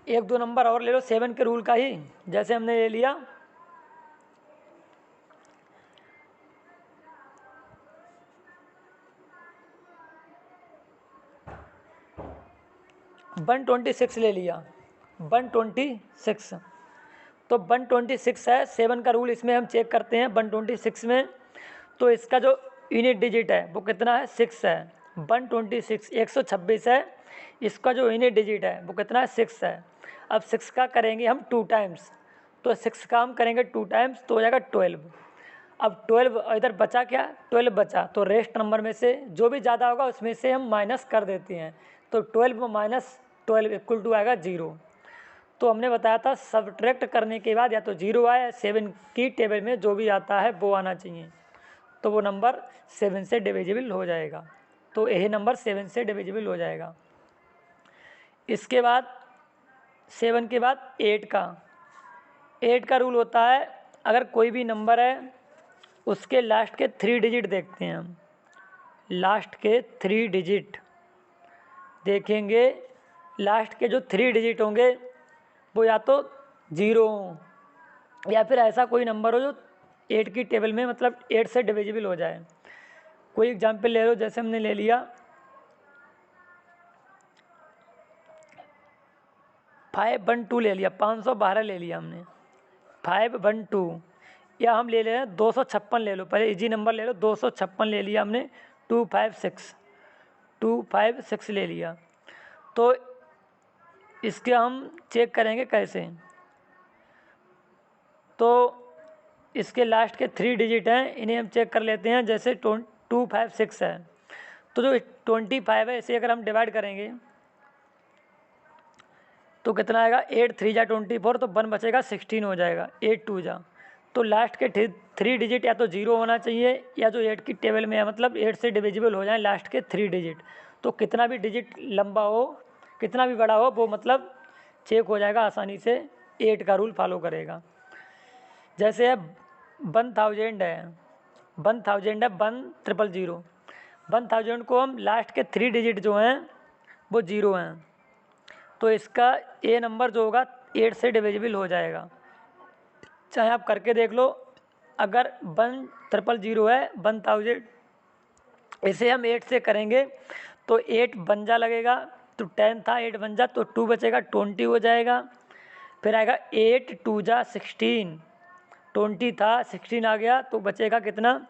एक दो नंबर और ले लो 7 के रूल का ही, जैसे हमने ले लिया 126 ले लिया, 126। तो 126 है, 7 का रूल इसमें हम चेक करते हैं 126 में। तो इसका जो यूनिट डिजिट है वो कितना है, 6 है। 126 126 है, इसका जो यूनिट डिजिट है वो कितना है, 6 है। अब 6 का करेंगे हम 2 टाइम्स, तो 6 का हम करेंगे 2 टाइम्स तो हो जाएगा 12। अब 12 इधर बचा क्या, 12 बचा, तो रेस्ट नंबर में से जो भी ज़्यादा होगा उसमें से हम माइनस कर देते हैं। तो 12 माइनस 12 इक्वल टू आएगा 0। तो हमने बताया था सब्ट्रैक्ट करने के बाद या तो 0 आए या 7 की टेबल में जो भी आता है वो आना चाहिए, तो वो नंबर 7 से डिविजिबल हो जाएगा। तो यही नंबर 7 से डिविजिबल हो जाएगा। इसके बाद 7 के बाद 8 का रूल होता है, अगर कोई भी नंबर है उसके लास्ट के 3 डिजिट देखते हैं हम। लास्ट के 3 डिजिट देखेंगे, लास्ट के जो 3 डिजिट होंगे वो या तो 0 हों या फिर ऐसा कोई नंबर हो जो 8 की टेबल में मतलब 8 से डिविजिबल हो जाए। कोई एग्जाम्पल ले लो, जैसे हमने ले लिया 512 ले लिया, 512 ले लिया हमने 512, या हम ले रहे हैं 256 ले लो, पहले इजी नंबर ले लो, 256 ले लिया हमने, 256 ले लिया। तो इसके हम चेक करेंगे कैसे, तो इसके लास्ट के 3 डिजिट हैं इन्हें हम चेक कर लेते हैं। जैसे 256 है, तो जो 25 है इसे अगर हम डिवाइड करेंगे तो कितना आएगा, 8 3 जा 24, तो 1 बचेगा 16 हो जाएगा, 8 2 जा। तो लास्ट के 3 डिजिट या तो 0 होना चाहिए या जो 8 की टेबल में है मतलब 8 से डिविजिबल हो जाए लास्ट के 3 डिजिट। तो कितना भी डिजिट लंबा हो, कितना भी बड़ा हो, वो मतलब चेक हो जाएगा आसानी से, 8 का रूल फॉलो करेगा। जैसे है 1000 है, 1000 है 1000, 1000 को हम लास्ट के 3 डिजिट जो हैं वो 0 हैं, तो इसका ए नंबर जो होगा 8 से डिविजिबल हो जाएगा। चाहे आप करके देख लो, अगर 1000 है 1000, इसे हम 8 से करेंगे तो 8 बन जा लगेगा, तो 10 था 8 बन जा तो 2 बचेगा 20 हो जाएगा। फिर आएगा 8 2 जा 16, 20 था 16 आ गया तो बचेगा कितना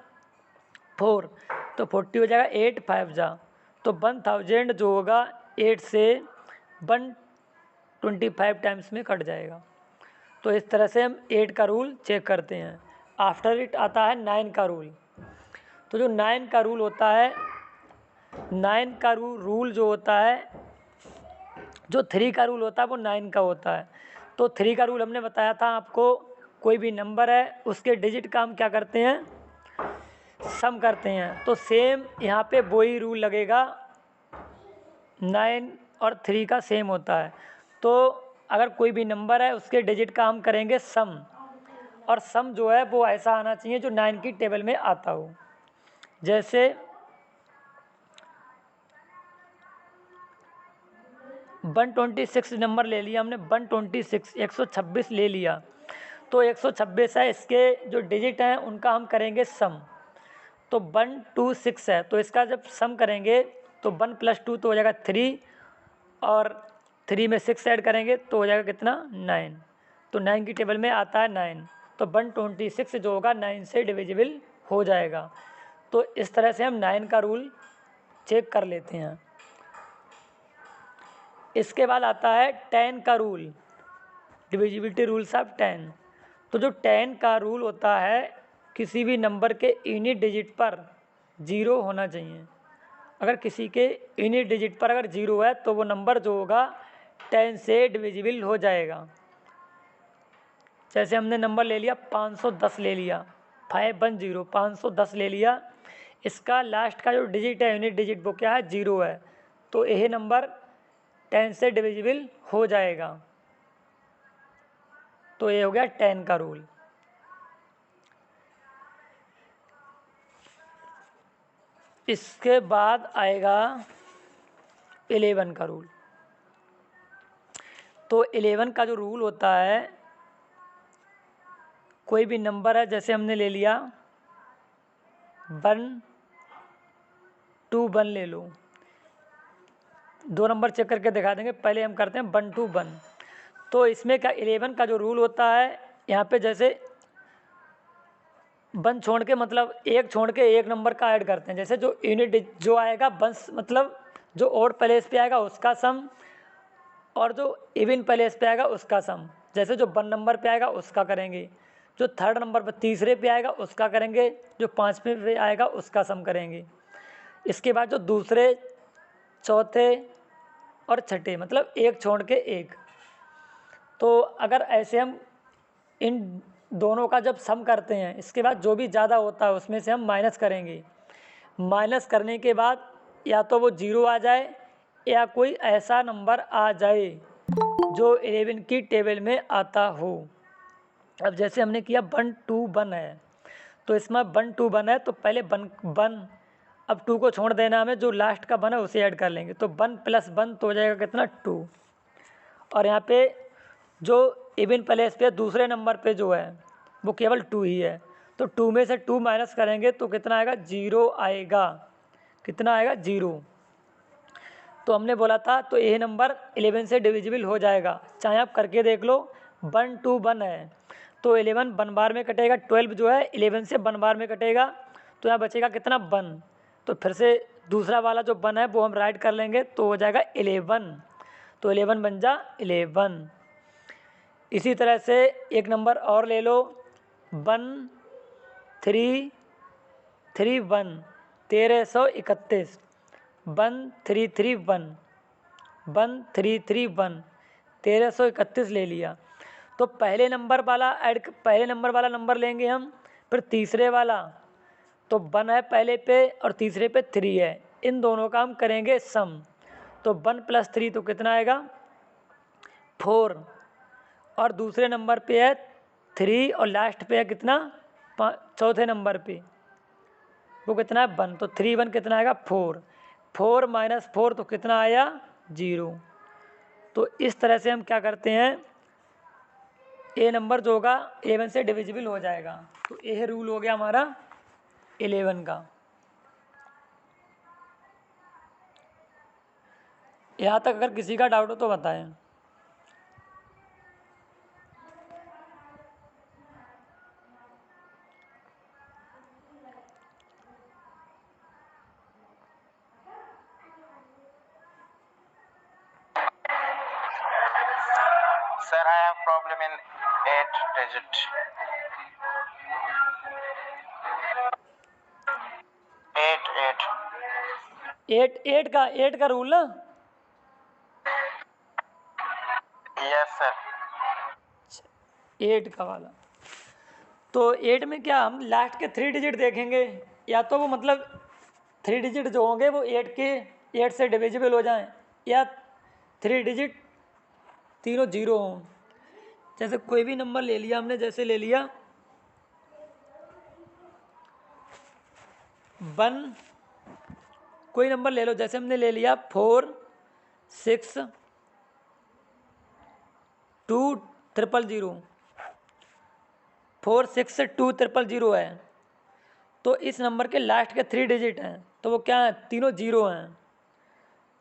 4, तो 40 हो जाएगा, 8 5 जा, तो 1000 जो होगा 8 से 125 टाइम्स में कट जाएगा। तो इस तरह से हम 8 का रूल चेक करते हैं। आफ्टर इट आता है 9 का रूल। तो जो 9 का रूल होता है, 9 का रूल जो होता है, जो 3 का रूल होता है वो 9 का होता है। तो 3 का रूल हमने बताया था आपको, कोई भी नंबर है उसके डिजिट का हम क्या करते हैं, सम करते हैं। तो सेम यहाँ पे वही रूल लगेगा, 9 और 3 का सेम होता है। तो अगर कोई भी नंबर है उसके डिजिट का हम करेंगे सम, और सम जो है वो ऐसा आना चाहिए जो 9 की टेबल में आता हो। जैसे 126 नंबर ले लिया हमने, 126 126 ले लिया, तो 126 है, इसके जो डिजिट हैं उनका हम करेंगे सम। तो 126 है, तो इसका जब सम करेंगे तो 1 + 2 तो हो जाएगा 3, और 3 में 6 ऐड करेंगे तो हो जाएगा कितना 9, तो 9 की टेबल में आता है 9, तो 126 जो होगा 9 से डिविजिबल हो जाएगा। तो इस तरह से हम 9 का रूल चेक कर लेते हैं। इसके बाद आता है 10 का रूल, डिविजिबिलिटी रूल्स ऑफ 10। तो जो 10 का रूल होता है, किसी भी नंबर के यूनिट डिजिट पर 0 होना चाहिए। अगर किसी के यूनिट डिजिट पर अगर 0 है तो वो नंबर जो होगा 10 से डिविजिबल हो जाएगा। जैसे हमने नंबर ले लिया 510 ले लिया, 510 510 ले लिया, इसका लास्ट का जो डिजिट है यूनिट डिजिट वो क्या है 0 है, तो यह नंबर 10 से डिविजिबल हो जाएगा। तो ये हो गया 10 का रूल। इसके बाद आएगा 11 का रूल। तो 11 का जो रूल होता है, कोई भी नंबर है, जैसे हमने ले लिया 1 2 1 ले लो, 2 नंबर चेक करके दिखा देंगे, पहले हम करते हैं 1 2 1। तो इसमें क्या 11 का जो रूल होता है, यहाँ पे जैसे 1 छोड़ के, मतलब 1 छोड़ के एक नंबर का ऐड करते हैं। जैसे जो यूनिट जो आएगा 1, मतलब जो ऑड प्लेस पे आएगा उसका सम, और जो इवन प्लेस पे आएगा उसका सम। जैसे जो 1 नंबर पे आएगा उसका करेंगे, जो 3rd नंबर पर तीसरे पे आएगा उसका करेंगे, जो 5वें पे आएगा उसका सम करेंगे। इसके बाद जो दूसरे, चौथे और छठे, मतलब 1 छोड़ के 1। तो अगर ऐसे हम इन दोनों का जब सम करते हैं, इसके बाद जो भी ज़्यादा होता है उसमें से हम माइनस करेंगे। माइनस करने के बाद या तो वो 0 आ जाए या कोई ऐसा नंबर आ जाए जो 11 की टेबल में आता हो। अब जैसे हमने किया 1 2 1 है, तो इसमें 1 2 1 है, तो पहले 1 अब 2 को छोड़ देना हमें, जो लास्ट का 1 है उसे ऐड कर लेंगे। तो 1 + 1 तो हो जाएगा कितना, 2। और यहाँ पे जो इवन प्लेस पे दूसरे नंबर पे जो है वो केवल 2 ही है, तो 2 में से 2 माइनस करेंगे तो कितना आएगा, 0 आएगा। कितना आएगा, 0। तो हमने बोला था, तो ये नंबर 11 से डिविजिबल हो जाएगा, चाहे आप करके देख लो। 1 2 1 है, तो 11 1 बार में कटेगा, 12 जो है 11 से 1 बार में कटेगा, तो यहाँ बचेगा कितना, 1। तो फिर से दूसरा वाला जो 1 है वो हम राइट कर लेंगे, तो हो जाएगा 11। तो 11 बन जा 11। इसी तरह से एक नंबर और ले लो, 1 3 3 1, 1331। 1 3 3 1, 1 3 3 1, 1331 ले लिया। तो पहले नंबर वाला नंबर लेंगे हम, फिर तीसरे वाला, तो 1 है पहले पे और तीसरे पे 3 है, इन दोनों का हम करेंगे सम। तो 1 + 3 तो कितना आएगा, 4। और दूसरे नंबर पे है 3 और लास्ट पे है कितना, चौथे नंबर पे वो कितना है, 1। तो 3 1 कितना आएगा, 4। 4 - 4 तो कितना आया, 0। तो इस तरह से हम क्या करते हैं, ए नंबर जो होगा 11 से डिविजिबल हो जाएगा। तो ये रूल हो गया हमारा 11 का। यहाँ तक अगर किसी का डाउट हो तो बताएं। Sir, I have problem in 8 digit. 8 8 का रूल ना, Yes sir. 8 का वाला। तो 8 में क्या हम लास्ट के 3 डिजिट देखेंगे, या तो वो मतलब 3 डिजिट जो होंगे वो 8 से डिविजिबल हो जाएं, या 3 डिजिट तीनों 0 हों। जैसे कोई भी नंबर ले लिया हमने, जैसे ले लिया 1, कोई नंबर ले लो, जैसे हमने ले लिया 4 6 2 0 0, 4 6 2 0 है। तो इस नंबर के लास्ट के 3 डिजिट हैं, तो वो क्या हैं, तीनों 0 हैं।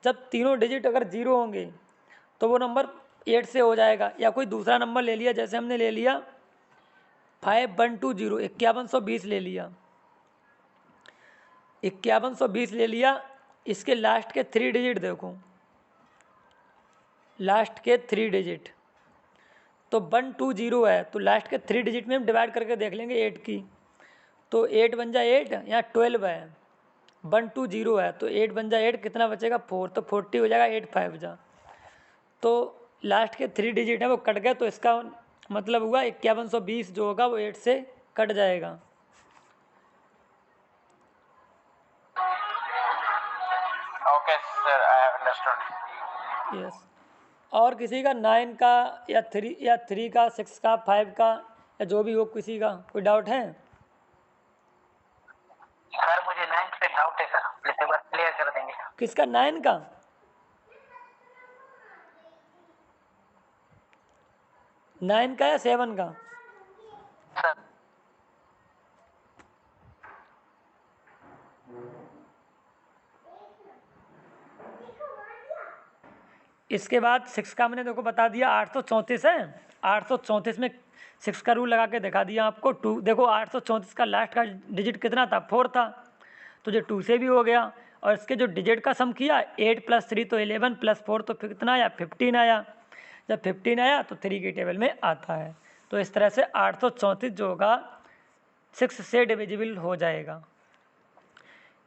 जब तीनों डिजिट अगर 0 होंगे तो वो नंबर 8 से हो जाएगा। या कोई दूसरा नंबर ले लिया, जैसे हमने ले लिया 5120, 5120 ले लिया, 5120 ले लिया। इसके लास्ट के 3 डिजिट देखो, लास्ट के 3 डिजिट, तो 120 है, तो लास्ट के 3 डिजिट में हम डिवाइड करके देख लेंगे 8 की। तो 8 बन जा 8, यहाँ 12 है, 120 है, तो 8 बन जा 8, कितना बचेगा 4, तो 40 हो जाएगा, 8 5 जा। तो लास्ट के 3 डिजिट हैं वो कट गए, तो इसका मतलब हुआ 5120 जो होगा वो 8 से कट जाएगा। Okay sir, I have understood. Yes. और किसी का 9 का या 3 का, 6 का, 5 का, या जो भी हो, किसी का कोई डाउट है? सर मुझे 9 पे डाउट है सर, प्लीज एक बार क्लियर कर देंगे। किसका, 9 का? 9 का या 7 का? सर इसके बाद 6 का मैंने देखो बता दिया, 834 है। 834 में 6 का रूल लगा के दिखा दिया आपको। 2 देखो 834 का लास्ट का डिजिट कितना था? 4 था, तो जो 2 से भी हो गया। और इसके जो डिजिट का सम किया 8 + 3 तो 11 + 4 तो फिर कितना आया? 15 आया। जब 15 आया तो 3 की टेबल में आता है। तो इस तरह से 834 जो होगा 6 से डिविजिबल हो जाएगा।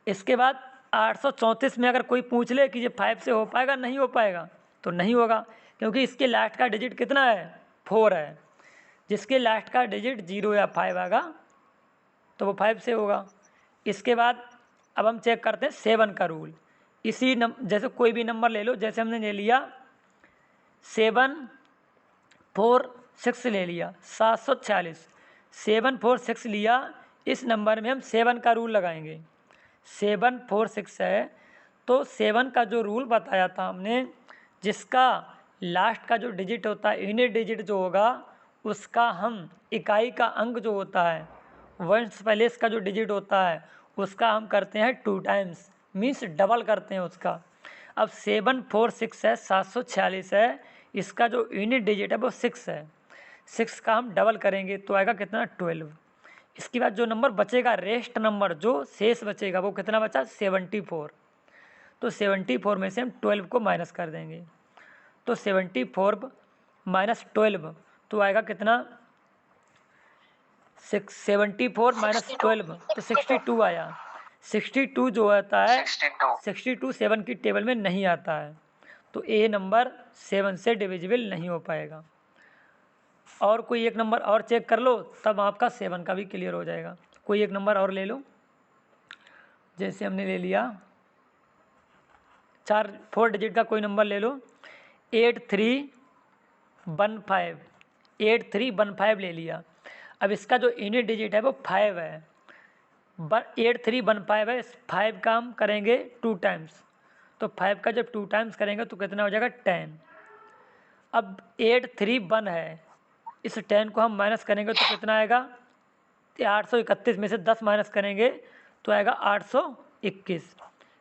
इसके बाद 834 में अगर कोई पूछ ले कि ये 5 से हो पाएगा, नहीं हो पाएगा, तो नहीं होगा, क्योंकि इसके लास्ट का डिजिट कितना है? 4 है। जिसके लास्ट का डिजिट 0 या 5 आएगा तो वो 5 से होगा। इसके बाद अब हम चेक करते हैं 7 का रूल। इसी जैसे कोई भी नंबर ले लो, जैसे हमने ले लिया 7 4 6 ले लिया 746, 7 4 6 लिया। इस नंबर में हम 7 का रूल लगाएंगे। 7 4 6 है, तो 7 का जो रूल बताया था हमने, जिसका लास्ट का जो डिजिट होता है, यूनिट डिजिट जो होगा, उसका हम इकाई का अंक जो होता है, वंश पैलेस का जो डिजिट होता है, उसका हम करते हैं 2 टाइम्स, मीन्स डबल करते हैं उसका। अब 7 4 6 है, 746 है, इसका जो यूनिट डिजिट है वो 6 है। 6 का हम डबल करेंगे तो आएगा कितना? 12। इसके बाद जो नंबर बचेगा, रेस्ट नंबर जो शेष बचेगा, वो कितना बचा? 74। तो 74 में से हम 12 को माइनस कर देंगे, तो 74 माइनस 12 तो आएगा कितना? 74 माइनस 12 तो 62 आया। 62 जो आता है 62 7 की टेबल में नहीं आता है, तो ए नंबर 7 से डिविजिबल नहीं हो पाएगा। और कोई एक नंबर और चेक कर लो, तब आपका 7 का भी क्लियर हो जाएगा। कोई एक नंबर और ले लो, जैसे हमने ले लिया 4 डिजिट का कोई नंबर ले लो, 8315, 8315 ले लिया। अब इसका जो यूनिट डिजिट है वो 5 है, 8315 है। 5 का हम करेंगे 2 टाइम्स, तो 5 का जब 2 टाइम्स करेंगे तो कितना हो जाएगा? 10। अब 831 है, इस 10 को हम माइनस करेंगे तो कितना आएगा? 831 में से 10 माइनस करेंगे तो आएगा 821,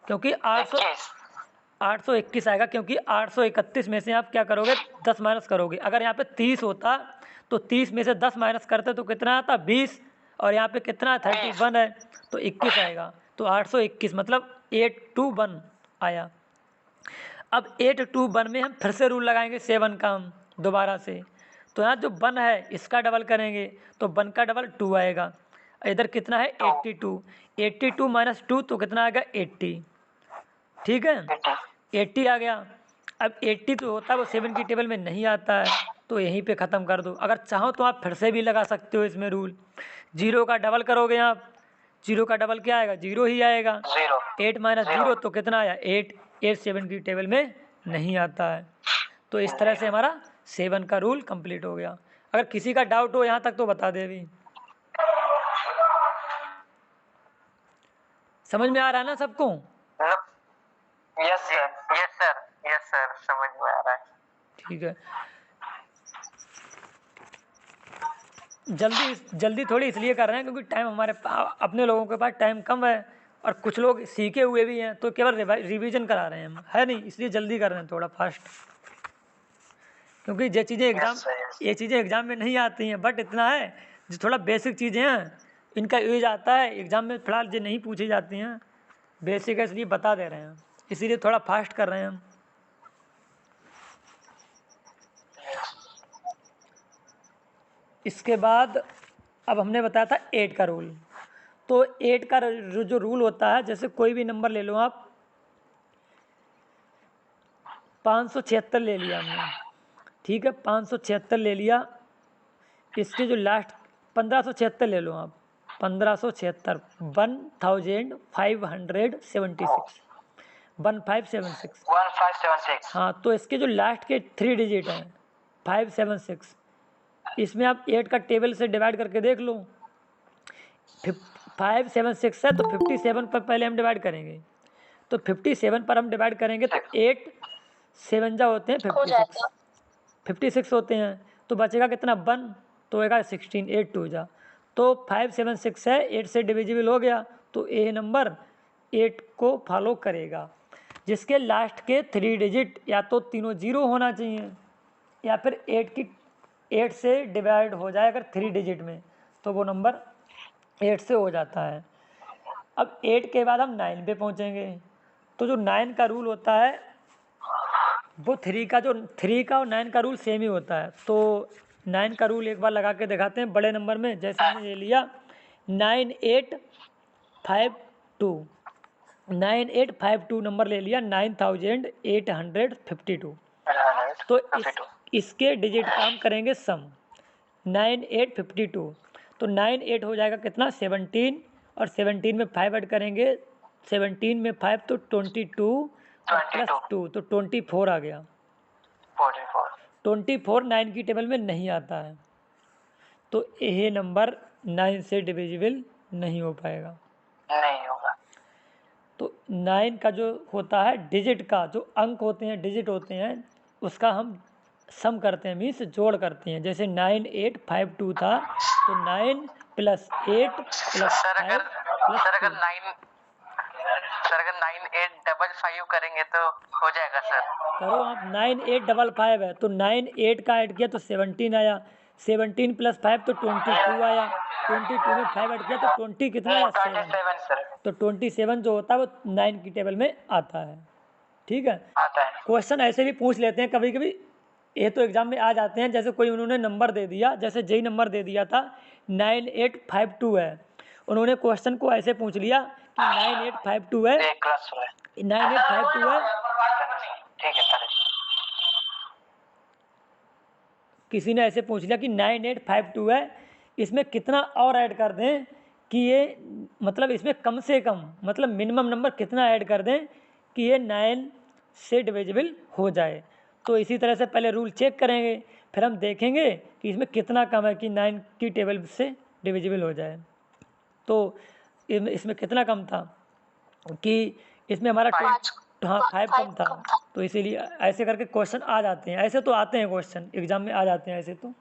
क्योंकि 821 आएगा, क्योंकि 831 में से आप क्या करोगे? 10 माइनस करोगे। अगर यहाँ पे 30 होता तो 30 में से 10 माइनस करते तो कितना आता? 20। और यहाँ पे कितना? 31 है, तो 21 आएगा। तो 821 मतलब 821 आया। अब 821 में हम फिर से रूल लगाएंगे 7 का हम दोबारा से। तो यहाँ जो 1 है इसका डबल करेंगे तो 1 का डबल 2 आएगा। इधर कितना है? 82। 82 माइनस 2 तो कितना आएगा? 80। ठीक है, 80 आ गया। अब 80 तो होता है वो 7 की टेबल में नहीं आता है, तो यहीं पे ख़त्म कर दो। अगर चाहो तो आप फिर से भी लगा सकते हो इसमें रूल। 0 का डबल करोगे आप, 0 का डबल क्या आएगा? 0 ही आएगा। 8 माइनस 0 तो कितना आया? 8। 8 7 की टेबल में नहीं आता है। तो इस तरह से हमारा 7 का रूल कंप्लीट हो गया। अगर किसी का डाउट हो यहाँ तक तो बता दे अभी। समझ में आ रहा है ना सबको? Yes sir, yes sir, yes sir, समझ में आ रहा है। ठीक है, जल्दी थोड़ी इसलिए कर रहे हैं क्योंकि टाइम हमारे अपने लोगों के पास टाइम कम है, और कुछ लोग सीखे हुए भी हैं, तो केवल रिवीजन करा रहे हैं हम, है नहीं, इसलिए जल्दी कर रहे हैं थोड़ा फास्ट। क्योंकि ये चीज़ें एग्ज़ाम में नहीं आती हैं, बट इतना है जो थोड़ा बेसिक चीज़ें हैं इनका यूज आता है एग्ज़ाम में, फिलहाल ये नहीं पूछी जाती हैं, बेसिक है इसलिए बता दे रहे हैं, इसीलिए थोड़ा फास्ट कर रहे हैं हम। इसके बाद अब हमने बताया था 8 का रूल। तो 8 का जो रूल होता है, जैसे कोई भी नंबर ले लो आप, 576 ले लिया हमने, ठीक है, 576 ले लिया। इसके जो लास्ट 1576 ले लो आप, 1576, 1576, 1576। हाँ, तो इसके जो लास्ट के 3 डिजिट हैं 576, इसमें आप 8 का टेबल से डिवाइड करके देख लो। 576 है तो 57 पर पहले हम डिवाइड करेंगे, तो 57 पर हम डिवाइड करेंगे तो 8 7 जा होते हैं 56 होते हैं, तो बचेगा कितना 1, तो होगा 16, 8 2 जा, तो 5 7 6 है, 8 से डिविजिबल हो गया, तो ए नंबर 8 को फॉलो करेगा। जिसके लास्ट के 3 डिजिट या तो तीनों 0 होना चाहिए या फिर 8 से डिवाइड हो जाए अगर 3 डिजिट में, तो वो नंबर 8 से हो जाता है। अब 8 के बाद हम 9 पे पहुंचेंगे, तो जो 9 का रूल होता है वो 3 का और 9 का रूल सेम ही होता है। तो 9 का रूल एक बार लगा के दिखाते हैं बड़े नंबर में। जैसे हमने ले लिया 9852 नंबर ले लिया 9852, तो इसके डिजिट का हम करेंगे सम 9852, तो 98 हो जाएगा कितना 17, और 17 में 5 ऐड करेंगे, 17 में 5 तो 22 और प्लस 2 तो 24 आ गया। 24 9 की टेबल में नहीं आता है, तो यह नंबर 9 से डिविजिबल नहीं हो पाएगा, नहीं होगा। तो 9 का जो होता है डिजिट का, जो अंक होते हैं डिजिट होते हैं, उसका हम सम करते हैं, मीन्स जोड़ करते हैं। जैसे 9852 था, तो 9 प्लस 8 प्लस 5 प्लस 2। सर अगर 9855 करेंगे तो हो जाएगा सर। करो आप, 9855 है तो 98 का ऐड किया तो 17 आया, 17 प्लस 5 तो 22 आया, 22 में 5 ऐड किया तो 20 कितना आया 7, सर तो 27 जो होता है वो 9 की टेबल में आता है। ठीक है, आता है। क्वेश्चन ऐसे भी पूछ लेते हैं कभी कभी, ये तो एग्जाम में आ जाते हैं। जैसे कोई उन्होंने नंबर दे दिया, जैसे जेई नंबर दे दिया था 9852 है, उन्होंने क्वेश्चन को ऐसे पूछ लिया कि 9852 है, 9852 है, ठीक है सर। किसी ने ऐसे पूछ लिया कि 9852 है, इसमें कितना और ऐड कर दें कि ये मतलब इसमें कम से कम मतलब मिनिमम नंबर कितना ऐड कर दें कि ये 9 से डिविजिबल हो जाए। तो इसी तरह से पहले रूल चेक करेंगे, फिर हम देखेंगे कि इसमें कितना कम है कि 9 की टेबल से डिविजिबल हो जाए। तो इसमें कितना कम था कि इसमें हमारा 5 कम था, तो इसीलिए ऐसे करके क्वेश्चन आ जाते हैं। ऐसे तो आते हैं क्वेश्चन एग्जाम में आ जाते हैं, ऐसे तो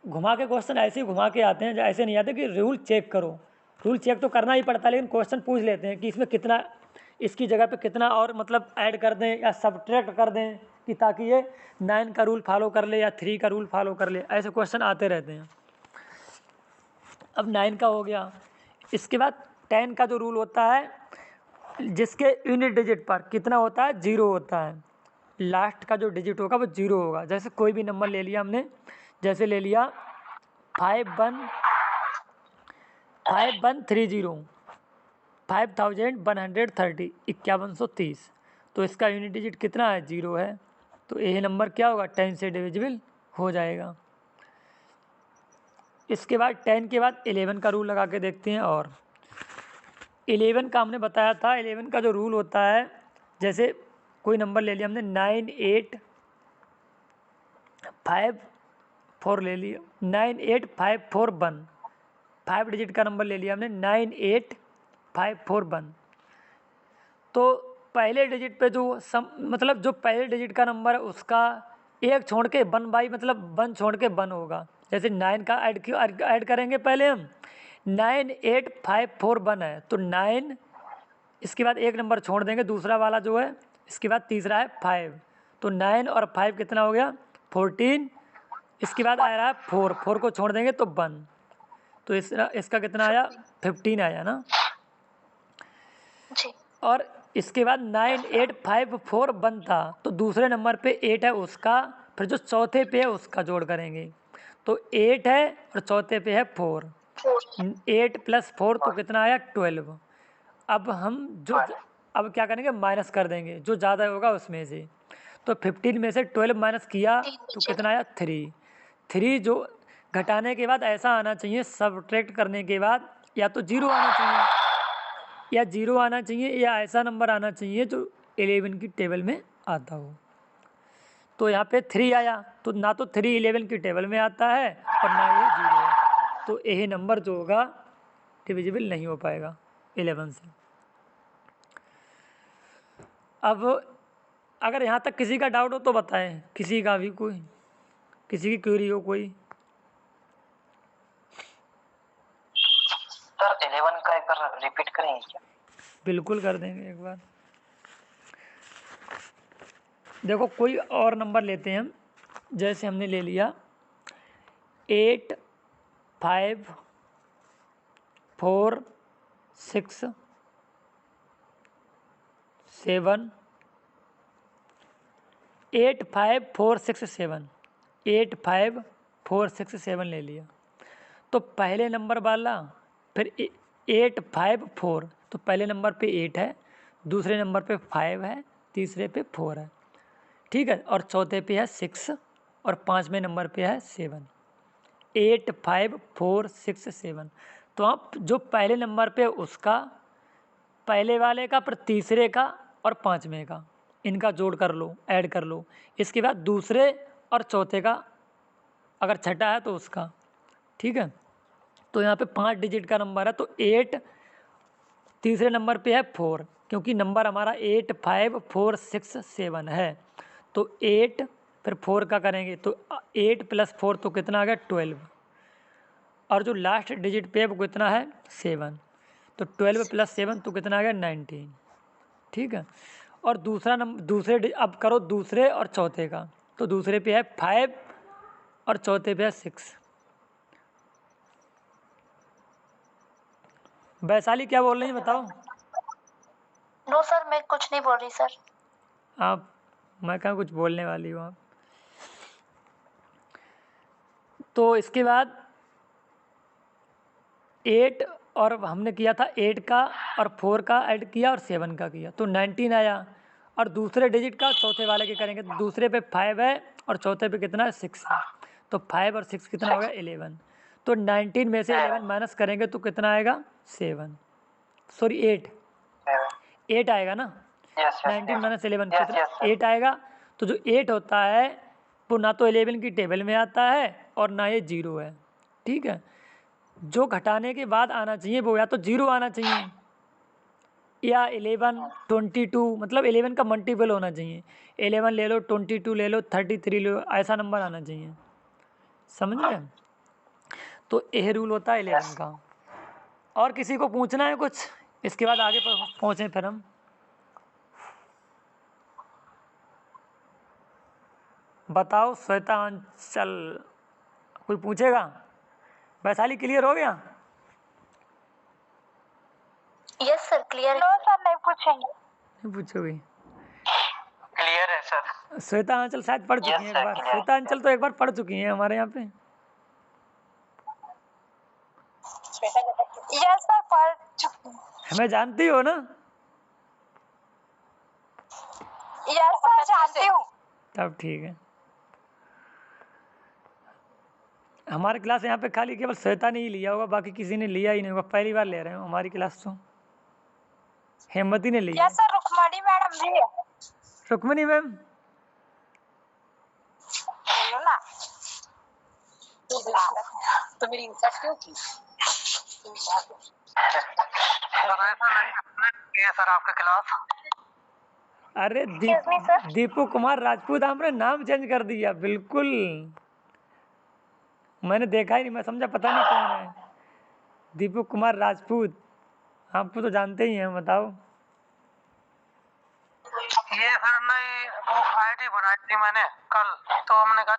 घुमा के क्वेश्चन ऐसे ही घुमा के आते हैं, ऐसे नहीं आते कि रूल चेक करो। रूल चेक तो करना ही पड़ता है, लेकिन क्वेश्चन पूछ लेते हैं कि इसमें कितना, इसकी जगह पे कितना और मतलब ऐड कर दें या सब्ट्रैक्ट कर दें कि ताकि ये 9 का रूल फॉलो कर ले या 3 का रूल फॉलो कर ले, ऐसे क्वेश्चन आते रहते हैं। अब 9 का हो गया, इसके बाद 10 का जो रूल होता है, जिसके यूनिट डिजिट पर कितना होता है 0 होता है, लास्ट का जो डिजिट होगा वो 0 होगा। जैसे कोई भी नंबर ले लिया हमने, जैसे ले लिया 5130 5130 5130, तो इसका यूनिट डिजिट कितना है 0 है, तो यह नंबर क्या होगा 10 से डिविजिबल हो जाएगा। इसके बाद 10 के बाद 11 का रूल लगा के देखते हैं। और 11 का हमने बताया था, 11 का जो रूल होता है, जैसे कोई नंबर ले लिया हमने 9854 ले लिया, 98541, 5 डिजिट का नंबर ले लिया हमने 98541, तो पहले डिजिट पे जो मतलब जो पहले डिजिट का नंबर है उसका एक छोड़ के 1 मतलब 1 छोड़ के 1 होगा। जैसे 9 का ऐड करेंगे पहले हम, 98541 है तो 9, इसके बाद एक नंबर छोड़ देंगे दूसरा वाला जो है, इसके बाद तीसरा है 5, तो 9 और 5 कितना हो गया 14, इसके बाद आ रहा है 4 को छोड़ देंगे तो 1, तो इसका कितना आया 15 आया ना। और इसके बाद 98541 था, तो दूसरे नंबर पे 8 है उसका, फिर जो चौथे पे है उसका जोड़ करेंगे, तो 8 है और चौथे पे है 4, 8 + 4 तो कितना आया 12। अब हम अब क्या करेंगे माइनस कर देंगे जो ज़्यादा होगा उसमें से, तो 15 में से 12 माइनस किया तो कितना आया 3 जो घटाने के बाद ऐसा आना चाहिए, सब्ट्रैक्ट करने के बाद या तो 0 आना चाहिए या 0 आना चाहिए या ऐसा नंबर आना चाहिए जो 11 की टेबल में आता हो। तो यहाँ पे 3 आया, तो ना तो 3 11 की टेबल में आता है और ना ये 0 है, तो यह नंबर जो होगा डिविजिबल नहीं हो पाएगा 11 से। अब अगर यहाँ तक किसी का डाउट हो तो बताएं, किसी का भी, कोई किसी की क्वेरी हो कोई। सर 11 का एक बार रिपीट करेंगे क्या? बिल्कुल कर देंगे एक बार। देखो कोई और नंबर लेते हैं हम, जैसे हमने ले लिया 8 5 4 6 7 8 5 4 6 7 8 5 4 6 7 ले लिया। तो पहले नंबर वाला फिर 8 5 4, तो पहले नंबर पे 8 है, दूसरे नंबर पे 5 है, तीसरे पे 4 है, ठीक है, और चौथे पे है 6 और पाँचवें नंबर पे है 7। 8 5 4 6 7। तो आप जो पहले नंबर पे उसका, पहले वाले का, फिर तीसरे का और पाँचवें का, इनका जोड़ कर लो, ऐड कर लो। इसके बाद दूसरे और चौथे का, अगर छठा है तो उसका, ठीक है। तो यहाँ पे 5 डिजिट का नंबर है, तो 8, तीसरे नंबर पे है 4, क्योंकि नंबर हमारा 8 5 4 6 7 है। तो 8 फिर 4 का करेंगे तो 8 + 4 तो कितना आ गया 12, और जो लास्ट डिजिट पे है वो कितना है 7, तो 12 + 7 तो कितना आ गया 19, ठीक है। और दूसरा नंबर, अब करो दूसरे और चौथे का, तो दूसरे पे है 5 और चौथे पे है 6। वैशाली क्या बोल रही है बताओ। नो सर, मैं कुछ नहीं बोल रही सर। आप, मैं कहाँ कुछ बोलने वाली हूँ आप। तो इसके बाद 8, और हमने किया था 8 का और 4 का ऐड किया और 7 का किया, तो 19 आया। और दूसरे डिजिट का चौथे वाले के करेंगे, तो दूसरे पे 5 है और चौथे पे कितना है 6 है, तो 5 और 6 कितना हो गया 11। तो 19 में से 11 माइनस करेंगे तो कितना आएगा 7, सॉरी 8 आएगा ना। 19 माइनस 11 कितना 8 आएगा। तो जो 8 होता है वो ना तो 11 की टेबल में आता है और ना ये 0 है, ठीक है। जो घटाने के बाद आना चाहिए वो या तो 0 आना चाहिए, या 11 22, मतलब 11 का मल्टीपल होना चाहिए। 11 ले लो, 22 ले लो, 33 ले लो, ऐसा नंबर आना चाहिए, समझ गए। तो यह रूल होता है 11 का। और किसी को पूछना है कुछ, इसके बाद आगे पहुँचें फिर हम। बताओ श्वेतांचल, कोई पूछेगा। वैशाली क्लियर हो गया। यस सर, क्लियर है। नो सर, नहीं पूछेंगे। नहीं पूछोगे। क्लियर है सर। श्वेतांचल शायद पढ़ चुकी हैं एक बार। श्वेतांचल तो एक बार पढ़ चुकी हैं हमारे यहाँ पे। यस सर, पढ़ चुकी हूँ। हमें जानती हो ना। यस सर, जानती हूँ। तब ठीक है। हमारे क्लास यहाँ पे खाली केवल श्वेता ने ही लिया होगा, बाकी किसी ने लिया ही नहीं होगा, पहली बार ले रहे हो हमारी क्लास। तो हेमवती ने लिया। यस सर, रुक्मणी मैडम भी है। रुक्मणी मैम, बोलो ना। तो मेरी इंसल्ट क्यों की? सर आपका क्लास। अरे Excuse me, sir. Deepu Kumar Rajput, आपने नाम चेंज कर दिया। बिल्कुल, मैंने देखा ही नहीं, मैं समझा पता नहीं कौन है। दीपू कुमार राजपूत, आपको तो जानते ही हैं, बताओ। ये सर नहीं, वो आईडी बनाई थी मैंने कल, तो हमने कहा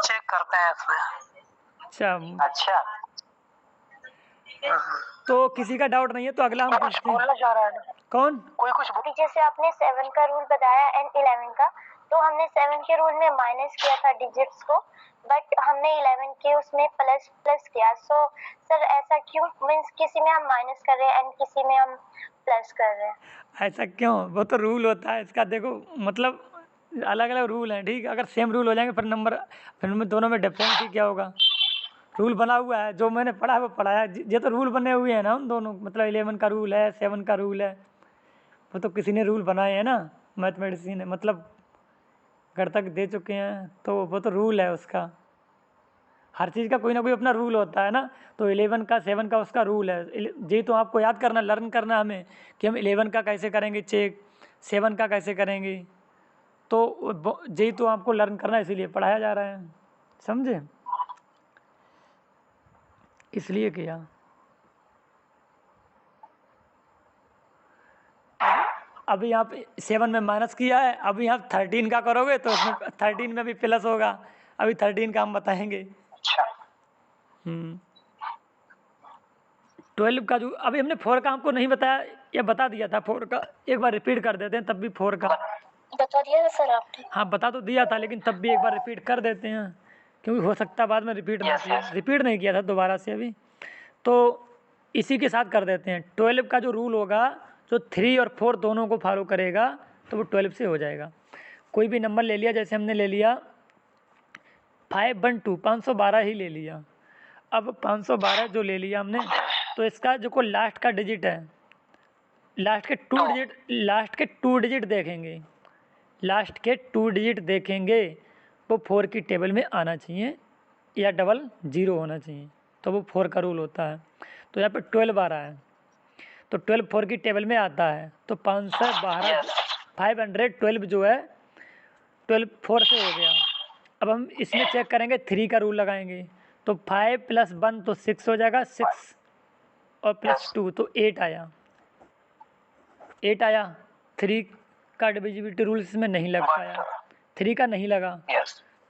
चेक करते हैं इसमें। अच्छा। तो किसी का डाउट नहीं है तो अगला हम पूछते हैं। बोलना चाह रहा है कौन? कोई कुछ जैसे आपने 7 का रूल बताया एंड 11 का, तो हमने 7 के रूल में माइनस किया था डिजिट्स को, बट हमने 11 के उसमें प्लस किया। सो सर ऐसा क्यों, मीन्स किसी में हम माइनस कर रहे हैं एंड किसी में हम प्लस कर रहे हैं? ऐसा क्यों? वो तो रूल होता है इसका। देखो मतलब अलग अलग रूल हैं, ठीक है। अगर सेम रूल हो जाएंगे फिर नंबर, फिर में दोनों में डिफरेंस ही क्या होगा। रूल बना हुआ है, जो मैंने पढ़ा है वो पढ़ा है। ये तो रूल बने हुए हैं ना उन दोनों, मतलब 11 का रूल है, 7 का रूल है, वो तो किसी ने रूल बनाए हैं ना, मैथमेटिक्स ने, मतलब घर तक दे चुके हैं, तो वो तो रूल है उसका। हर चीज़ का कोई ना कोई अपना रूल होता है ना। तो 11 का 7 का उसका रूल है। जी तो आपको याद करना, लर्न करना हमें कि हम 11 का कैसे करेंगे चेक, 7 का कैसे करेंगे, तो यही तो आपको लर्न करना है, इसीलिए पढ़ाया जा रहा है, समझे, इसलिए किया। अभी आप 7 में माइनस किया है, अभी आप 13 का करोगे तो उसमें 13 में भी प्लस होगा, अभी 13 का हम बताएंगे। अच्छा 12 का जो अभी हमने 4 का हमको नहीं बताया या बता दिया था, 4 का एक बार रिपीट कर देते हैं, तब भी 4 का बता दिया था सर आपने? हाँ बता तो दिया था, लेकिन तब भी एक बार रिपीट कर देते हैं, क्योंकि हो सकता है बाद में रिपीट ना किया, रिपीट नहीं किया था दोबारा से अभी, तो इसी के साथ कर देते हैं। 12 का जो रूल होगा, जो 3 और 4 दोनों को फॉलो करेगा, तो वो 12 से हो जाएगा। कोई भी नंबर ले लिया, जैसे हमने ले लिया 512, 512 ही ले लिया। अब 512 जो ले लिया हमने, तो इसका जो को लास्ट का डिजिट है, लास्ट के टू डिजिट देखेंगे, लास्ट के 2 डिजिट देखेंगे, वो 4 की टेबल में आना चाहिए या डबल 0 होना चाहिए, तो वो 4 का रूल होता है। तो यहाँ पे 12 आ रहा है, तो 12 4 की टेबल में आता है, तो 512 512 जो है 12 4 से हो गया। अब हम इसमें चेक करेंगे, 3 का रूल लगाएंगे, तो 5 + 1 तो 6 हो जाएगा, 6 और +2 तो 8 आया, 8 आया। 3 का डिविजिबिलिटी रूल इसमें नहीं लग पाया, 3 का नहीं लगा,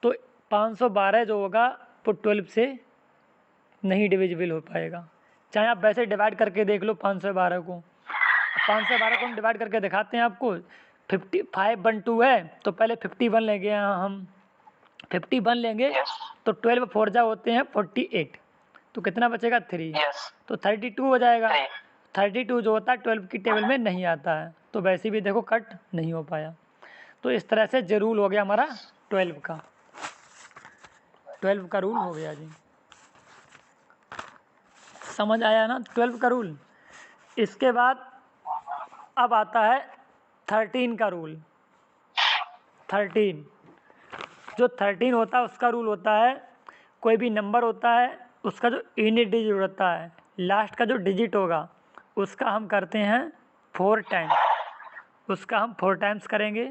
तो 512 जो होगा वो 12 से नहीं डिविजिबल हो पाएगा, चाहे आप वैसे डिवाइड करके देख लो 512 को। 512 को हम डिवाइड करके दिखाते हैं आपको। 512 है तो पहले 51 लेंगे, यहाँ हम 51 लेंगे, तो 12 4 जा होते हैं 48, तो कितना बचेगा 3, तो 32 हो जाएगा। 32 जो होता है 12 की टेबल में नहीं आता है, तो वैसे भी देखो कट नहीं हो पाया। तो इस तरह से जो रूल हो गया हमारा 12 का रूल हो गया जी, समझ आया ना 12 का रूल। इसके बाद अब आता है 13 का रूल। 13 जो 13 होता है उसका रूल होता है, कोई भी नंबर होता है उसका जो यूनिट डिजिट होता है, लास्ट का जो डिजिट होगा उसका हम करते हैं 4 टाइम्स, उसका हम 4 टाइम्स करेंगे।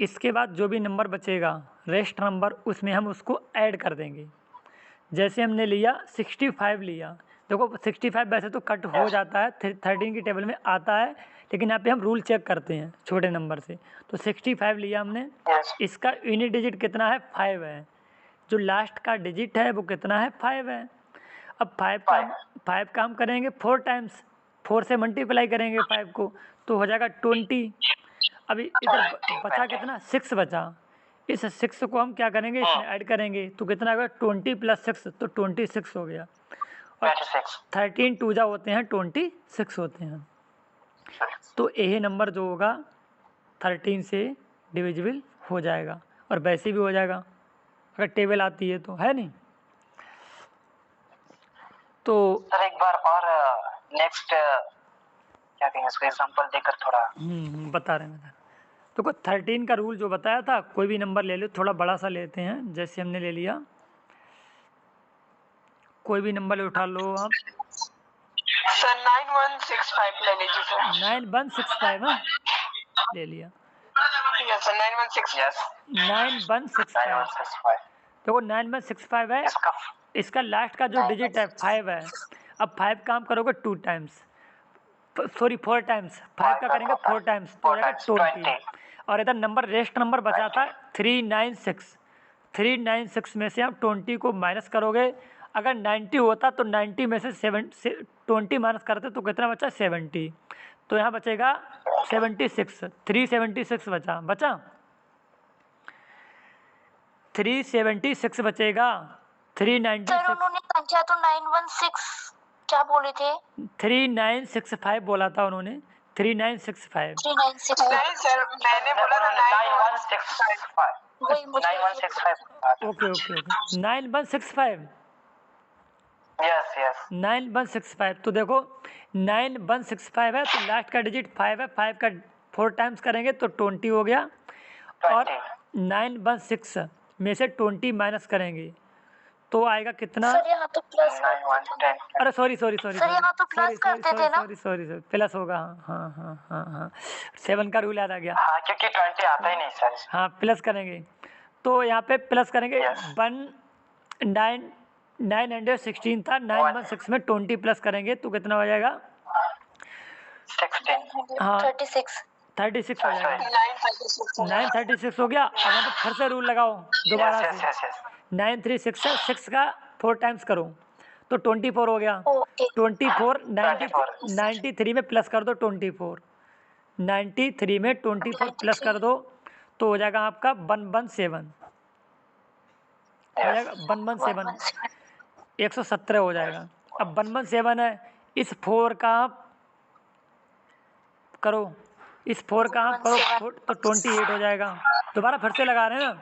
इसके बाद जो भी नंबर बचेगा रेस्ट नंबर, उसमें हम उसको ऐड कर देंगे। जैसे हमने लिया 65 लिया, देखो 65 वैसे तो कट हो जाता है, 13 की टेबल में आता है, लेकिन यहाँ पे हम रूल चेक करते हैं छोटे नंबर से। तो 65 लिया हमने, इसका यूनिट डिजिट कितना है 5 है, जो लास्ट का डिजिट है वो कितना है 5 है। अब 5 का हम करेंगे 4 टाइम्स, 4 से मल्टीप्लाई करेंगे 5 को, तो हो जाएगा 20। अभी इधर बचा कितना 6 बचा, इस 6 को हम क्या करेंगे इसमें ऐड करेंगे, तो कितना होगा 20 + 6 तो 26 हो गया। और 13 2 जा होते हैं 26 होते हैं, तो यही नंबर जो होगा 13 से डिविजिबल हो जाएगा, और वैसे भी हो जाएगा अगर टेबल आती है तो, है नहीं। तो सर एक बार और नेक्स्ट क्या कहेंगे इसको एग्जांपल देकर थोड़ा बता रहे हैं। तो 13 का रूल जो बताया था, कोई भी नंबर ले लो, थोड़ा बड़ा सा लेते हैं, जैसे हमने ले लिया कोई भी नंबर उठा लो आप सर 9165 ले लीजिए सर। 9165 ले लिया, यस सर 9165। 9165 देखो 9165 है, इसका लास्ट का जो डिजिट है 5 है। अब 5 का हम करोगे 2 टाइम्स, सॉरी 4 टाइम्स, 5 का करेंगे 4 टाइम्स तो हो जाएगा 20। और इधर नंबर रेस्ट नंबर बचा था 396, 396 में से आप 20 को माइनस करोगे, अगर 90 होता तो 90 में से 20 माइनस करते तो कितना बचा 70, तो यहाँ बचेगा 76, 376 बचा 376 बचेगा। 396 सर उन्होंने संख्या तो 916 क्या बोले थे? 3965 बोला था उन्होंने, 3965। 396 नहीं सर मैंने बोला था 9165। वही मुझे 9165 ओके 9165, यस 9165। तो देखो 9165 है, तो लास्ट का डिजिट 5 है, 5 का 4 टाइम्स करेंगे तो 20 हो गया, और 916 में से 20 माइनस करेंगे तो आएगा कितना? सर यहाँ तो प्लस 9 1 10 अरे सॉरी सॉरी सॉरी सर यहाँ तो प्लस करते थे ना। सॉरी प्लस होगा। हाँ हाँ हाँ हाँ 7 का रूल याद आ गया। हाँ क्योंकि 20 आता ही नहीं सर। हाँ प्लस करेंगे तो यहाँ पे प्लस करेंगे। Yes. 916 था, 916 में 20 प्लस करेंगे तो कितना हो जाएगा? 16 हाँ 36 36 हो जाएगा। 936 936 हो गया। अब यहाँ पे फिर से रूल लगाओ दोबारा यस से। यस यस 936 से 6 का 4 टाइम्स करो तो 24 हो गया। ओके 24 24 93 में प्लस कर दो 24, 93 में 24 प्लस कर दो तो हो जाएगा आपका 117 हो जाएगा 117 117 हो जाएगा। अब 117 है, इस 4 का आप करो, इस 4 का आप करो तो 28 हो जाएगा। दोबारा फिर से लगा रहे हैं ना।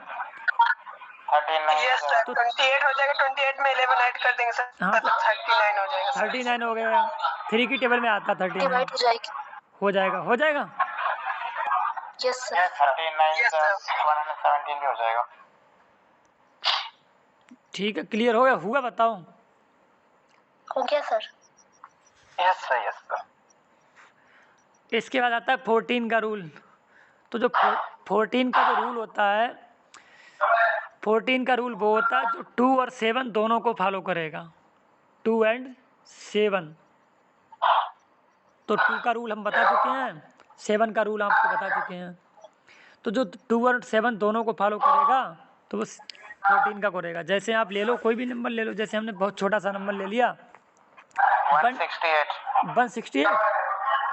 39 यस सर 28 हो जाएगा। 28 में 11 ऐड कर देंगे सर। हाँ, तो 39 हो जाएगा सर। 39 हो गया। 3 की टेबल में आता 39 डिवाइड हो जाएगी। हो जाएगा। यस सर यस 39 117 भी हो जाएगा। ठीक है, क्लियर हो गया? हुआ बताओ। हो गया सर। यस सर इसके बाद आता है 14 का रूल। तो जो 14 का जो रूल होता है, 14 का रूल वो होता है जो 2 और 7 दोनों को फॉलो करेगा। 2 एंड 7 तो 2 का रूल हम बता चुके हैं, 7 का रूल आपको बता चुके हैं। तो जो 2 और 7 दोनों को फॉलो करेगा तो वो 14 का करेगा। जैसे आप ले लो कोई भी नंबर ले लो, जैसे हमने बहुत छोटा सा नंबर ले लिया 168,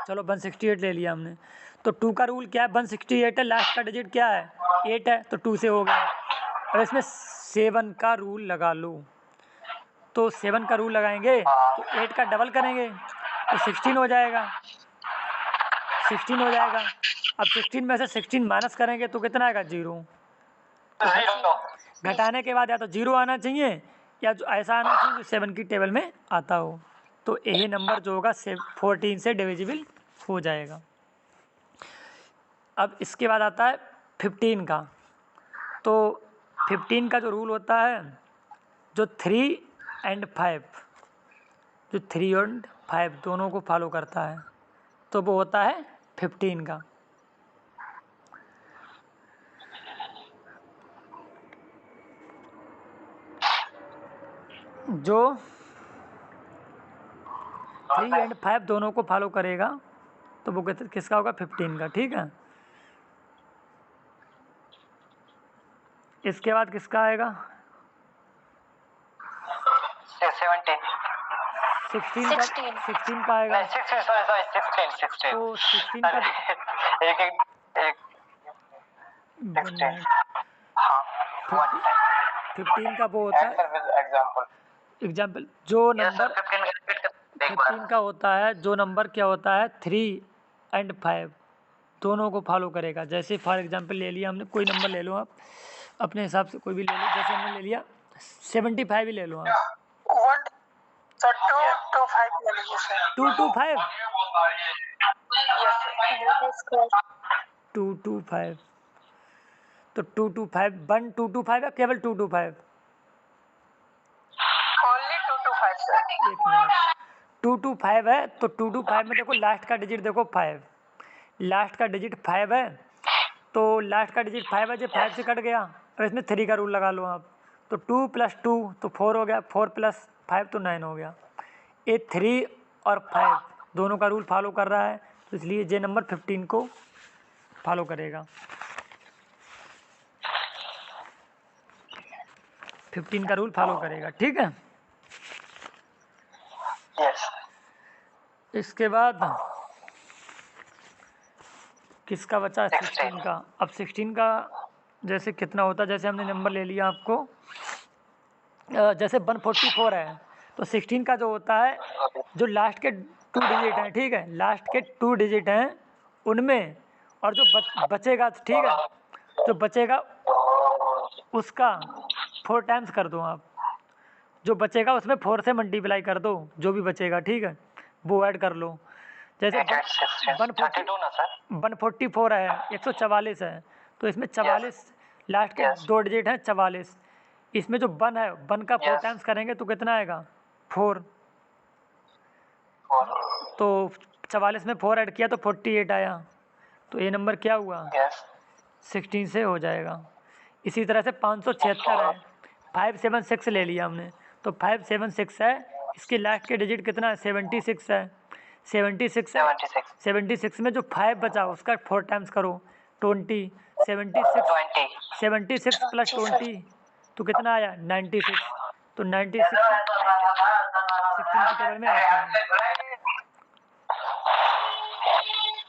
चलो 168 ले लिया हमने। तो 2 का रूल क्या है? 168 है, लास्ट का डिजिट क्या है? 8 है, तो 2 से हो गया। और इसमें 7 का रूल लगा लो, तो 7 का रूल लगाएंगे तो 8 का डबल करेंगे तो 16 हो जाएगा। 16 हो जाएगा। अब 16 में से 16 माइनस करेंगे तो कितना आएगा? 0। घटाने के बाद या तो 0 आना चाहिए या जो ऐसा आना चाहिए जो 7 की टेबल में आता हो। तो यही नंबर जो होगा 14 से डिविजिबल हो जाएगा। अब इसके बाद आता है 15 का। तो 15 का जो रूल होता है जो 3 एंड 5, जो 3 और 5 दोनों को फॉलो करता है, तो वो होता है 15 का। जो 3 एंड 5 दोनों को फॉलो करेगा तो वो किसका होगा? 15 का। ठीक है, इसके बाद किसका आएगा? 16 का आएगा। 16 तो 16 का एक 15 का वो होता है एग्जाम्पल, जो नंबर 15 का होता है, जो नंबर क्या होता है? 3 एंड 5 दोनों को फॉलो करेगा। जैसे फॉर एग्जाम्पल ले लिया हमने, कोई नंबर ले लो आप अपने हिसाब से, कोई भी ले लो। जैसे हमने ले लिया 75 ही ले लो आप। 225 225 तो 225 1225 या केवल 225? Only 225 sir. एक मिनट, 225 है तो 225 में देखो लास्ट का डिजिट देखो 5, लास्ट का डिजिट 5 है तो लास्ट का डिजिट 5 है, जो 5 से कट गया। और इसमें 3 का रूल लगा लो आप, तो 2 + 2 तो 4 हो गया, 4 + 5 तो 9 हो गया। ये 3 और 5 दोनों का रूल फॉलो कर रहा है, तो इसलिए ये नंबर 15 को फॉलो करेगा। 15 का रूल फॉलो करेगा। ठीक है, यस इसके बाद किसका बचा? 16 का। अब 16 का जैसे कितना होता है? जैसे हमने नंबर ले लिया आपको, जैसे 144 है तो 16 का जो होता है जो लास्ट के 2 डिजिट हैं, ठीक है, लास्ट के 2 डिजिट हैं उनमें, और जो बचेगा, ठीक है, जो बचेगा उसका 4 टाइम्स कर दो आप। जो बचेगा उसमें 4 से मल्टीप्लाई कर दो, जो भी बचेगा, ठीक है, वो ऐड कर लो। जैसे 144 है, 144 है, तो इसमें 44 लास्ट के 2 डिजिट हैं, 44 इसमें जो 1 है 1 का 4 Yes. टाइम्स करेंगे तो कितना आएगा 4। 4. तो 44 में 4 ऐड किया तो 48 आया। तो ये नंबर क्या हुआ Yes. 16 से हो जाएगा। इसी तरह से 576 है 576 ले लिया हमने तो 576 है। इसके लास्ट के डिजिट कितना है 76 है 76 है 76. 76 में जो 5 बचा उसका 4 टाइम्स करो 20 76 20. 76 प्लस 20 तो कितना आया 96 तो 96 16 की टेबल में आता है।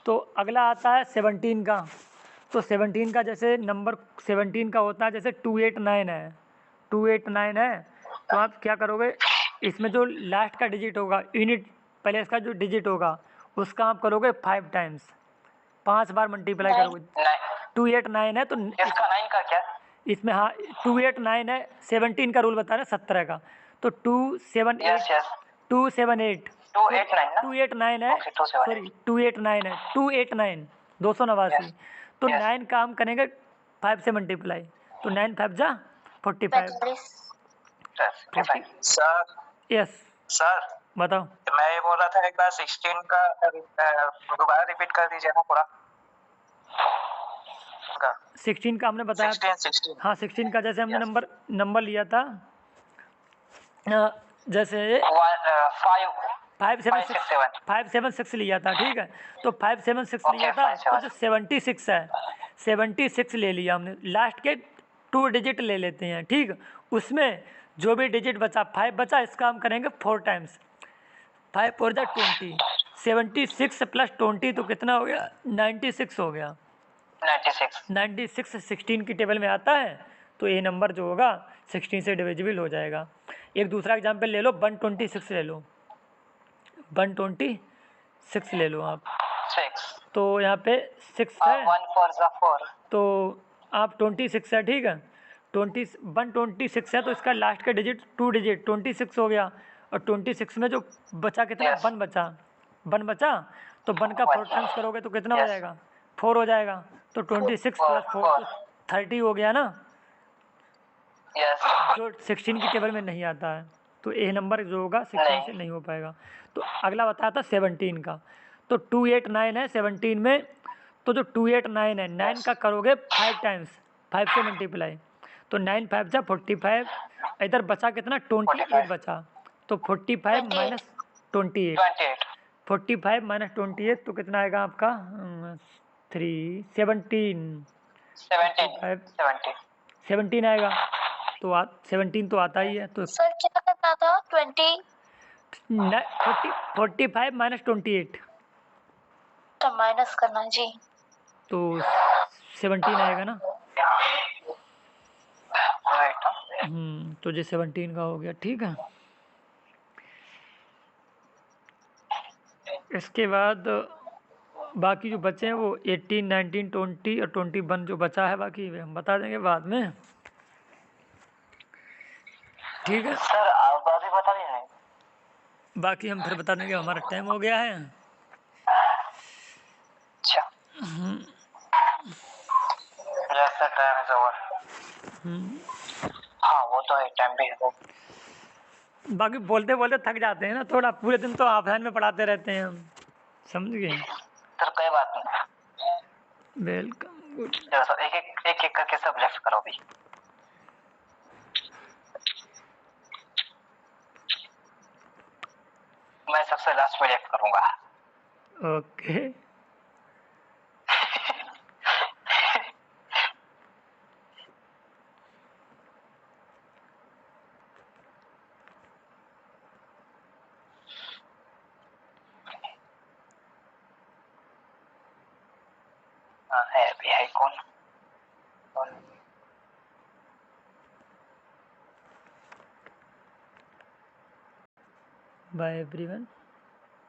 तो अगला आता है 17 का। तो 17 का जैसे नंबर 17 का होता है जैसे 289 है 289 है तो आप क्या करोगे इसमें जो लास्ट का डिजिट होगा यूनिट पहले इसका जो डिजिट होगा उसका आप करोगे 5 टाइम्स 5 बार मल्टीप्लाई करोगे 289 है तो इसका 9 का क्या? इसमें हाँ 289 है 17 का रूल बता रहे 17 का तो 278 Yes, yes. 278 289 ना? 289 है Okay, 278. सॉरी 289 है 289 289 Yes. तो Yes. 9 का हम करेंगे 5 से मल्टीप्लाई तो 9 5 जा 45 Yes. 45. सर यस सर बताओ मैं ये बोल रहा था एक बार 16 का दोबारा रिपीट कर दीजिए ना पूरा 16 का हमने बताया 16. हाँ 16 का जैसे हमने Yes. नंबर लिया था जैसे 576 लिया था ठीक है तो 576 लिया था तो जो 76 है 76 ले लिया हमने लास्ट के 2 डिजिट ले लेते हैं ठीक उसमें जो भी डिजिट बचा 5 बचा इसका हम करेंगे 4 टाइम्स 5 4 जा 20 76 प्लस 20 तो कितना हो गया 96 हो गया 96 16 की टेबल में आता है तो ये नंबर जो होगा 16 से डिविजिबल हो जाएगा। एक दूसरा एग्जांपल ले लो 126 ले लो 126 ले लो आप 6. तो यहाँ पे 6 है 1 4 जा 4. तो आप 26 है ठीक है 126 है तो इसका लास्ट का डिजिट 2 डिजिट 26 हो गया और 26 में जो बचा कितना Yes. 1 बचा तो 1 का 4 टाइम्स करोगे तो कितना हो Yes. जाएगा 4 हो जाएगा तो 26 प्लस 4 तो 30 हो गया ना Yes. जो 16 की टेबल में नहीं आता है तो ये नंबर जो होगा 16 से नहीं हो पाएगा। तो अगला बताया था 17 का तो 289 है 17 में तो जो 289 है 9 का करोगे 5 टाइम्स 5 से मल्टीप्लाई तो 9 5 जा 45 इधर बचा कितना 28 बचा तो 45 माइनस 28 45 माइनस 28 तो कितना आएगा आपका 17 आएगा तो 17 तो आता ही है तो सर क्या करना था 20 45 माइनस 28 तो माइनस करना जी तो 17 आएगा ना तो ये 17 का हो गया ठीक है। इसके बाद बाकी जो बचे हैं वो 18 19 20 और 21 जो बचा है बाकी वे हम बता देंगे बाद में ठीक है सर आप अभी बता दीजिए बाकी हम फिर बता देंगे हमारा टाइम हो गया है। अच्छा जैसा टाइम इज ओवर हाँ वो तो है टाइम भी है बाकी बोलते बोलते थक जाते हैं ना थोड़ा पूरे दिन तो ऑफलाइन में पढ़ाते रहते हैं हम समझ गए सर कोई बात नहीं वेलकम गुड चलो सर एक एक करके सब लेफ्ट करो अभी मैं सबसे लास्ट में लेफ्ट करूंगा ओके है अभी है कौन बाय एवरीवन।